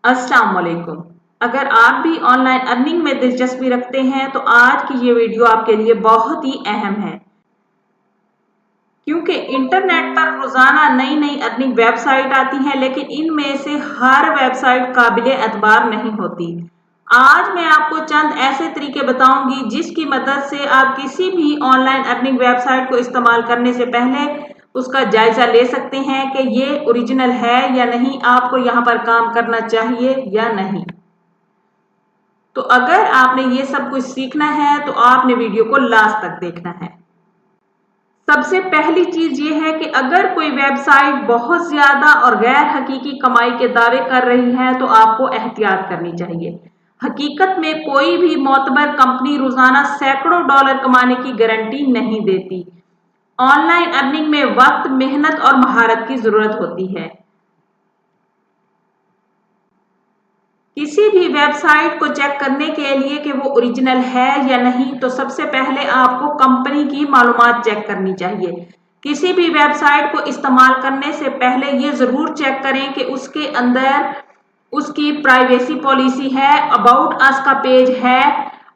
अस्सलाम वालेकुम। अगर आप भी ऑनलाइन अर्निंग में दिलचस्पी रखते हैं तो आज की ये वीडियो आपके लिए बहुत ही अहम है, क्योंकि इंटरनेट पर रोजाना नई नई अर्निंग वेबसाइट आती हैं, लेकिन इनमें से हर वेबसाइट काबिले एतबार नहीं होती। आज मैं आपको चंद ऐसे तरीके बताऊंगी जिसकी मदद से आप किसी भी ऑनलाइन अर्निंग वेबसाइट को इस्तेमाल करने से पहले उसका जायजा ले सकते हैं कि ये ओरिजिनल है या नहीं, आपको यहाँ पर काम करना चाहिए या नहीं। तो अगर आपने ये सब कुछ सीखना है तो आपने वीडियो को लास्ट तक देखना है। सबसे पहली चीज ये है कि अगर कोई वेबसाइट बहुत ज्यादा और गैर हकीकी कमाई के दावे कर रही है तो आपको एहतियात करनी चाहिए। हकीकत में कोई भी मोतबर कंपनी रोजाना सैकड़ों डॉलर कमाने की गारंटी नहीं देती। ऑनलाइन अर्निंग में वक्त, मेहनत और महारत की जरूरत होती है। किसी भी वेबसाइट को चेक करने के लिए कि वो ओरिजिनल है या नहीं, तो सबसे पहले आपको कंपनी की मालूमात चेक करनी चाहिए। किसी भी वेबसाइट को इस्तेमाल करने से पहले ये जरूर चेक करें कि उसके अंदर उसकी प्राइवेसी पॉलिसी है, अबाउट अस का पेज है,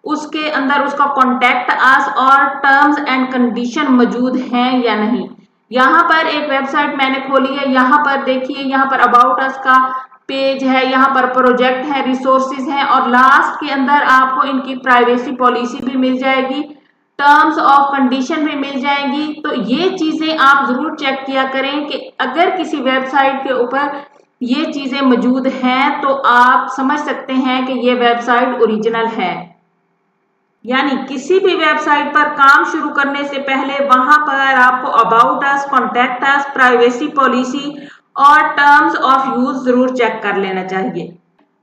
उसके अंदर उसका कॉन्टैक्ट अस और टर्म्स एंड कंडीशन मौजूद हैं या नहीं। यहाँ पर एक वेबसाइट मैंने खोली है, यहाँ पर देखिए, यहाँ पर अबाउट अस का पेज है, यहाँ पर प्रोजेक्ट है, रिसोर्सेज हैं और लास्ट के अंदर आपको इनकी प्राइवेसी पॉलिसी भी मिल जाएगी, टर्म्स ऑफ कंडीशन भी मिल जाएंगी। तो ये चीजें आप जरूर चेक किया करें कि अगर किसी वेबसाइट के ऊपर ये चीजें मौजूद हैं तो आप समझ सकते हैं कि ये वेबसाइट ओरिजिनल है। यानी किसी भी वेबसाइट पर काम शुरू करने से पहले वहां पर आपको about us, contact us, privacy policy और टर्म्स ऑफ यूज जरूर चेक कर लेना चाहिए।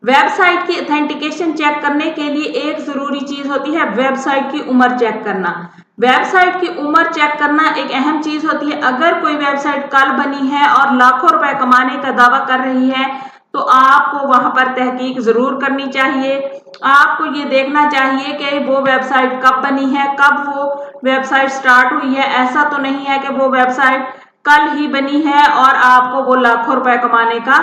वेबसाइट की ऑथेंटिकेशन चेक करने के लिए एक जरूरी चीज होती है वेबसाइट की उम्र चेक करना। वेबसाइट की उम्र चेक करना एक अहम चीज होती है। अगर कोई वेबसाइट कल बनी है और लाखों रुपए कमाने का दावा कर रही है तो आपको वहां पर तहकीक जरूर करनी चाहिए। आपको ये देखना चाहिए कि वो वेबसाइट कब बनी है, कब वो वेबसाइट स्टार्ट हुई है। ऐसा तो नहीं है कि वो वेबसाइट कल ही बनी है और आपको वो लाखों रुपए कमाने का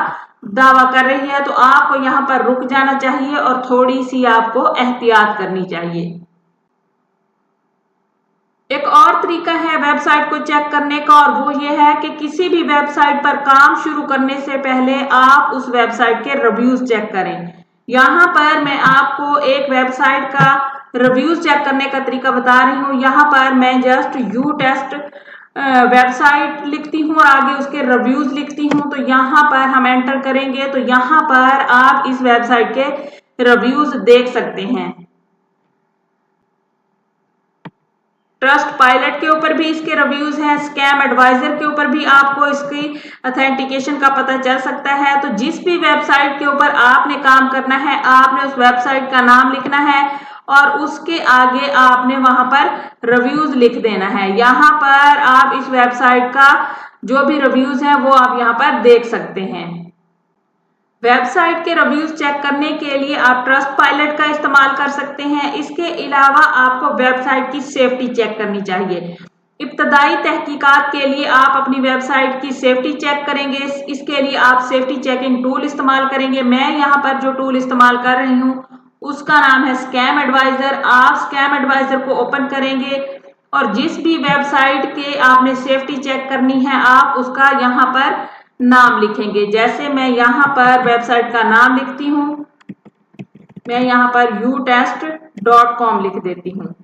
दावा कर रही है। तो आपको यहाँ पर रुक जाना चाहिए और थोड़ी सी आपको एहतियात करनी चाहिए। एक और तरीका है वेबसाइट को चेक करने का और वो ये है कि किसी भी वेबसाइट पर काम शुरू करने से पहले आप उस वेबसाइट के रिव्यूज चेक करें। यहाँ पर मैं आपको एक वेबसाइट का रिव्यूज चेक करने का तरीका बता रही हूँ। यहाँ पर मैं जस्ट यू टेस्ट वेबसाइट लिखती हूँ और आगे उसके रिव्यूज लिखती हूँ। तो यहाँ पर हम एंटर करेंगे तो यहाँ पर आप इस वेबसाइट के रिव्यूज देख सकते हैं। ट्रस्ट पायलट के ऊपर भी इसके रिव्यूज हैं, स्कैम एडवाइजर के ऊपर भी आपको इसकी ऑथेंटिकेशन का पता चल सकता है। तो जिस भी वेबसाइट के ऊपर आपने काम करना है, आपने उस वेबसाइट का नाम लिखना है और उसके आगे आपने वहां पर रिव्यूज लिख देना है। यहाँ पर आप इस वेबसाइट का जो भी रिव्यूज है वो आप यहाँ पर देख सकते हैं। वेबसाइट के रिव्यूज चेक करने के लिए आप ट्रस्ट पायलट का इस्तेमाल कर सकते हैं। इसके अलावा आपको वेबसाइट की सेफ्टी चेक करनी चाहिए। इब्तदाई तहकीकात के लिए आप अपनी वेबसाइट की सेफ्टी चेक करेंगे। इसके लिए आप सेफ्टी चेकिंग टूल इस्तेमाल करेंगे। मैं यहाँ पर जो टूल इस्तेमाल कर रही हूँ उसका नाम है स्कैम एडवाइजर। आप स्कैम एडवाइजर को ओपन करेंगे और जिस भी वेबसाइट के आपने सेफ्टी चेक करनी है आप उसका यहाँ पर नाम लिखेंगे। जैसे मैं यहाँ पर वेबसाइट का नाम लिखती हूँ, मैं यहाँ पर utest.com लिख देती हूँ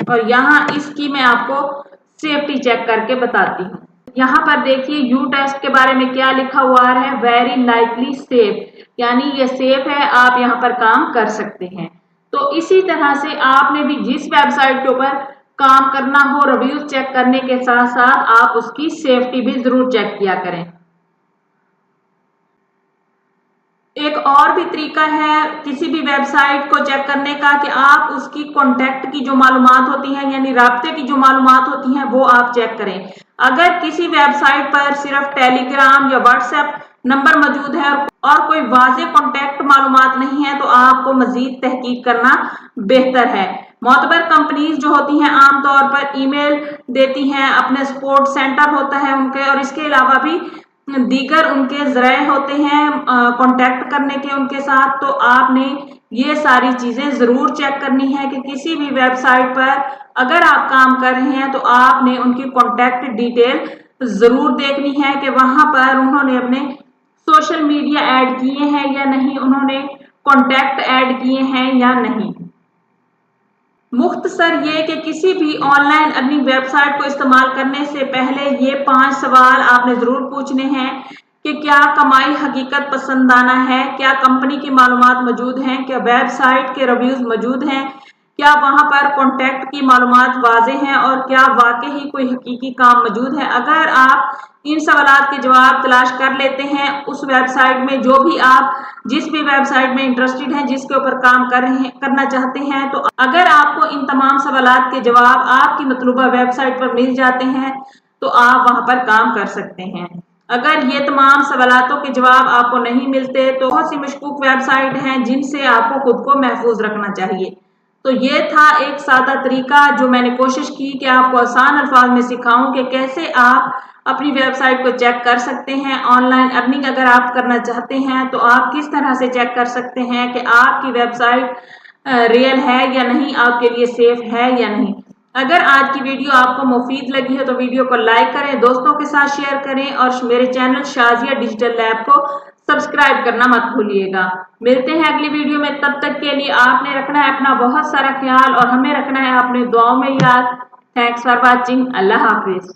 और यहाँ इसकी मैं आपको सेफ्टी चेक करके बताती हूँ। यहाँ पर देखिए यूटेस्ट के बारे में क्या लिखा हुआ है, वेरी लाइकली सेफ, यानी ये सेफ है, आप यहाँ पर काम कर सकते हैं। तो इसी तरह से आपने भी जिस वेबसाइट के ऊपर काम करना हो, रिव्यूज चेक करने के साथ साथ आप उसकी सेफ्टी भी जरूर चेक किया करें। एक और भी तरीका है किसी भी वेबसाइट को चेक करने का कि आप उसकी कॉन्टैक्ट की जो मालूमात होती हैं, यानी राब्ते की जो मालूमात होती हैं, वो आप चेक करें। अगर किसी वेबसाइट पर सिर्फ टेलीग्राम या व्हाट्सएप नंबर मौजूद है और कोई वाज़ेह कॉन्टैक्ट मालूमात नहीं है तो आपको मजीद तहकीक करना बेहतर है। मोतबर कंपनीज जो होती हैं आमतौर पर ईमेल देती हैं, अपने सपोर्ट सेंटर होता है उनके, और इसके अलावा भी दीगर उनके ज़राए होते हैं कांटेक्ट करने के उनके साथ, तो आपने ये सारी चीज़ें ज़रूर चेक करनी है कि किसी भी वेबसाइट पर अगर आप काम कर रहे हैं तो आपने उनकी कांटेक्ट डिटेल ज़रूर देखनी है कि वहाँ पर उन्होंने अपने सोशल मीडिया ऐड किए हैं या नहीं, उन्होंने कांटेक्ट ऐड किए हैं या नहीं। मुख्तसर ये कि किसी भी ऑनलाइन अर्निंग वेबसाइट को इस्तेमाल करने से पहले ये 5 सवाल आपने ज़रूर पूछने हैं कि क्या कमाई हकीकत पसंदाना है, क्या कंपनी की मालूमात मौजूद हैं, क्या वेबसाइट के रिव्यूज़ मौजूद हैं, क्या वहाँ पर कॉन्टैक्ट की मालूमात वाज़ेह हैं और क्या वाकई ही कोई हकीकी काम मौजूद है। अगर आप इन सवालात के जवाब तलाश कर लेते हैं उस वेबसाइट में, जो भी आप जिस भी वेबसाइट में इंटरेस्टेड हैं, जिसके ऊपर काम करना चाहते हैं, तो अगर आपको इन तमाम सवालात के जवाब आपकी मतलूबा वेबसाइट पर मिल जाते हैं तो आप वहाँ पर काम कर सकते हैं। अगर ये तमाम सवालातों के जवाब आपको नहीं मिलते तो बहुत सी मशकूक वेबसाइट हैं जिनसे आपको खुद को महफूज रखना चाहिए। तो ये था एक सादा तरीका जो मैंने कोशिश की कि आपको आसान अल्फाज में सिखाऊं कि कैसे आप अपनी वेबसाइट को चेक कर सकते हैं। ऑनलाइन अर्निंग अगर आप करना चाहते हैं तो आप किस तरह से चेक कर सकते हैं कि आपकी वेबसाइट रियल है या नहीं, आपके लिए सेफ है या नहीं। अगर आज की वीडियो आपको मुफीद लगी है तो वीडियो को लाइक करें, दोस्तों के साथ शेयर करें और मेरे चैनल शाजिया डिजिटल लैब को सब्सक्राइब करना मत भूलिएगा। मिलते हैं अगली वीडियो में, तब तक के लिए आपने रखना है अपना बहुत सारा ख्याल और हमें रखना है अपने दुआओं में याद। Thanks for watching. Allah Hafiz.